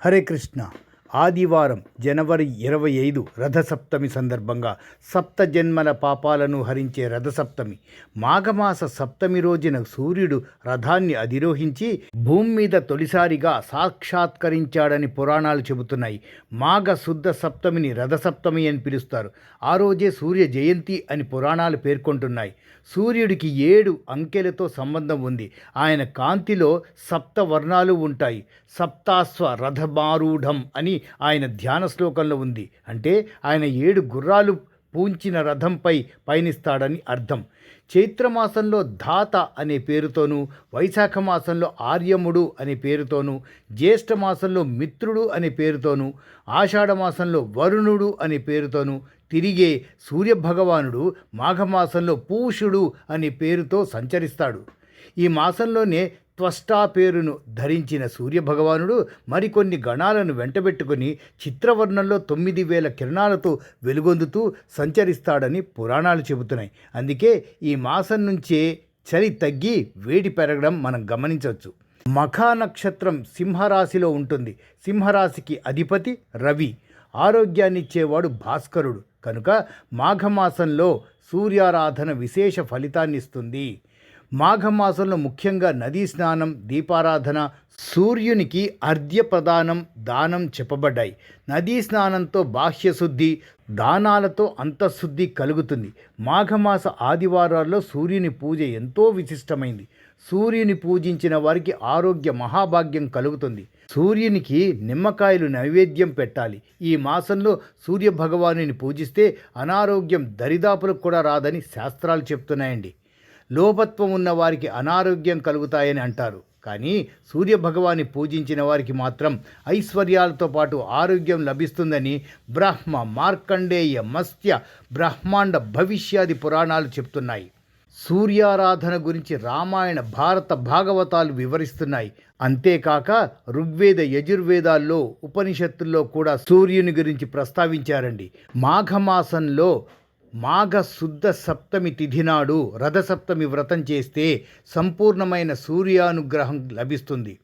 హరే కృష్ణ. ఆదివారం జనవరి 25 రథసప్తమి సందర్భంగా సప్త జన్మల పాపాలను హరించే రథసప్తమి. మాఘమాస సప్తమి రోజున సూర్యుడు రథాన్ని అధిరోహించి భూమి మీద తొలిసారిగా సాక్షాత్కరించాడని పురాణాలు చెబుతున్నాయి. మాఘ శుద్ధ సప్తమిని రథసప్తమి అని పిలుస్తారు. ఆ రోజే సూర్య జయంతి అని పురాణాలు పేర్కొంటున్నాయి. సూర్యుడికి 7 అంకెలతో సంబంధం ఉంది. ఆయన కాంతిలో సప్త వర్ణాలు ఉంటాయి. సప్తాశ్వ రథమారూఢం అని ఆయన ధ్యాన శ్లోకంలో ఉంది. అంటే ఆయన 7 గుర్రాలు పూంచిన రథంపై పయనిస్తాడని అర్థం. చైత్రమాసంలో ధాత అనే పేరుతోనూ, వైశాఖ మాసంలో ఆర్యముడు అనే పేరుతోనూ, జ్యేష్ఠ మాసంలో మిత్రుడు అనే పేరుతోనూ, ఆషాఢమాసంలో వరుణుడు అనే పేరుతోనూ, తిరిగే సూర్యభగవానుడు మాఘమాసంలో పూషుడు అనే పేరుతో సంచరిస్తాడు. ఈ మాసంలోనే త్వష్టా పేరును ధరించిన సూర్యభగవానుడు మరికొన్ని గణాలను వెంటబెట్టుకుని చిత్రవర్ణంలో 9000 కిరణాలతో వెలుగొందుతూ సంచరిస్తాడని పురాణాలు చెబుతున్నాయి. అందుకే ఈ మాసం నుంచే చలి తగ్గి వేడి పెరగడం మనం గమనించవచ్చు. మఖా నక్షత్రం సింహరాశిలో ఉంటుంది. సింహరాశికి అధిపతి రవి. ఆరోగ్యాన్నిచ్చేవాడు భాస్కరుడు. కనుక మాఘమాసంలో సూర్యారాధన విశేష ఫలితాన్నిస్తుంది. మాఘమాసంలో ముఖ్యంగా నదీ స్నానం, దీపారాధన, సూర్యునికి అర్ఘ్య ప్రదానం, దానం చెప్పబడ్డాయి. నదీ స్నానంతో బాహ్యశుద్ధి, దానాలతో అంతఃశుద్ధి కలుగుతుంది. మాఘమాస ఆదివారాల్లో సూర్యుని పూజ ఎంతో విశిష్టమైంది. సూర్యుని పూజించిన వారికి ఆరోగ్య మహాభాగ్యం కలుగుతుంది. సూర్యునికి నిమ్మకాయలు నైవేద్యం పెట్టాలి. ఈ మాసంలో సూర్య భగవానుని పూజిస్తే అనారోగ్యం దరిదాపులకు కూడా రాదని శాస్త్రాలు చెప్తున్నాయండి. లోపత్వం ఉన్న వారికి అనారోగ్యం కలుగుతాయని అంటారు. కానీ సూర్యభగవాన్ని పూజించిన వారికి మాత్రం ఐశ్వర్యాలతో పాటు ఆరోగ్యం లభిస్తుందని బ్రహ్మ, మార్కండేయ, మత్స్య, బ్రహ్మాండ భవిష్యాది పురాణాలు చెప్తున్నాయి. సూర్యారాధన గురించి రామాయణ, భారత, భాగవతాలు వివరిస్తున్నాయి. అంతేకాక ఋగ్వేద, యజుర్వేదాల్లో, ఉపనిషత్తుల్లో కూడా సూర్యుని గురించి ప్రస్తావించారండి. మాఘమాసంలో మాఘ శుద్ధ సప్తమి తిథి నాడు రథసప్తమి వ్రతం చేస్తే సంపూర్ణమైన సూర్యానుగ్రహం లభిస్తుంది.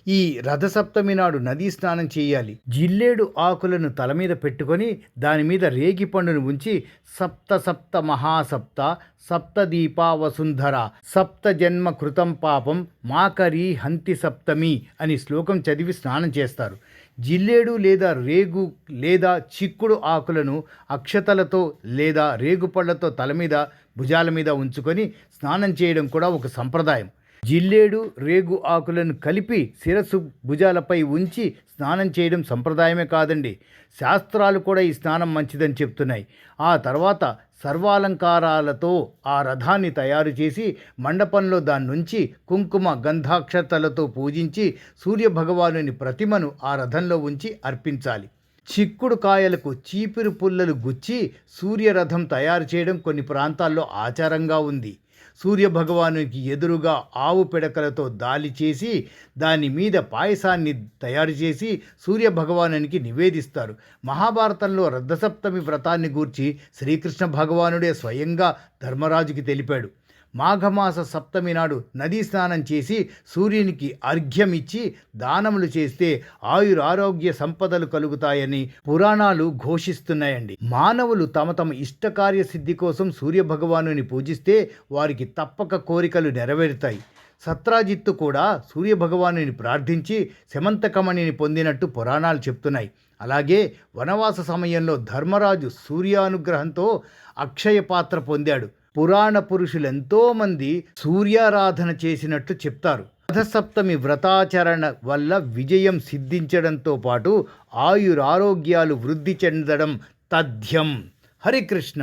ఈ రథసప్తమి నాడు నదీ స్నానం చేయాలి. జిల్లేడు ఆకులను తల మీద పెట్టుకొని దాని మీద రేగి పండును ఉంచి సప్త సప్త మహాసప్త సప్తదీపా వసుంధర సప్త జన్మ కృతం పాపం మాకరీ హంతి సప్తమి అని శ్లోకం చదివి స్నానం చేస్తారు. జిల్లేడు లేదా రేగు లేదా చిక్కుడు ఆకులను అక్షతలతో లేదా రేగుపళ్లతో తల మీద, భుజాల మీద ఉంచుకొని స్నానం చేయడం కూడా ఒక సంప్రదాయం. జిల్లేడు, రేగు ఆకులను కలిపి శిరస్సు, భుజాలపై ఉంచి స్నానం చేయడం సంప్రదాయమే కాదండి, శాస్త్రాలు కూడా ఈ స్నానం మంచిదని చెప్తున్నాయి. ఆ తర్వాత సర్వాలంకారాలతో ఆ రథాన్ని తయారు చేసి మండపంలో దాన్నుంచి కుంకుమ, గంధాక్షతలతో పూజించి సూర్యభగవానుని ప్రతిమను ఆ రథంలో ఉంచి అర్పించాలి. చిక్కుడు కాయలకు చీపిరి పుల్లలు గుచ్చి సూర్యరథం తయారు చేయడం కొన్ని ప్రాంతాల్లో ఆచారంగా ఉంది. సూర్యభగవానునికి ఎదురుగా ఆవు పిడకలతో దాలి చేసి దాని మీద పాయసాన్ని తయారు చేసి సూర్యభగవానునికి నివేదిస్తారు. మహాభారతంలో రథసప్తమి వ్రతాన్ని గూర్చి శ్రీకృష్ణ భగవానుడే స్వయంగా ధర్మరాజుకి తెలిపాడు. మాఘమాస సప్తమి నాడు నదీ స్నానం చేసి సూర్యునికి అర్ఘ్యమిచ్చి దానములు చేస్తే ఆయురారోగ్య సంపదలు కలుగుతాయని పురాణాలు ఘోషిస్తున్నాయండి. మానవులు తమ తమ ఇష్టకార్య సిద్ధి కోసం సూర్యభగవానుని పూజిస్తే వారికి తప్పక కోరికలు నెరవేరుతాయి. సత్రాజిత్తు కూడా సూర్యభగవానుని ప్రార్థించి శమంతకమణిని పొందినట్టు పురాణాలు చెప్తున్నాయి. అలాగే వనవాస సమయంలో ధర్మరాజు సూర్యానుగ్రహంతో అక్షయ పాత్ర పొందాడు. పురాణ పురుషులెంతోమంది సూర్యారాధన చేసినట్లు చెప్తారు. రథసప్తమి వ్రతాచరణ వల్ల విజయం సిద్ధించడంతో పాటు ఆయురారోగ్యాలు వృద్ధి చెందడం తథ్యం. హరికృష్ణ.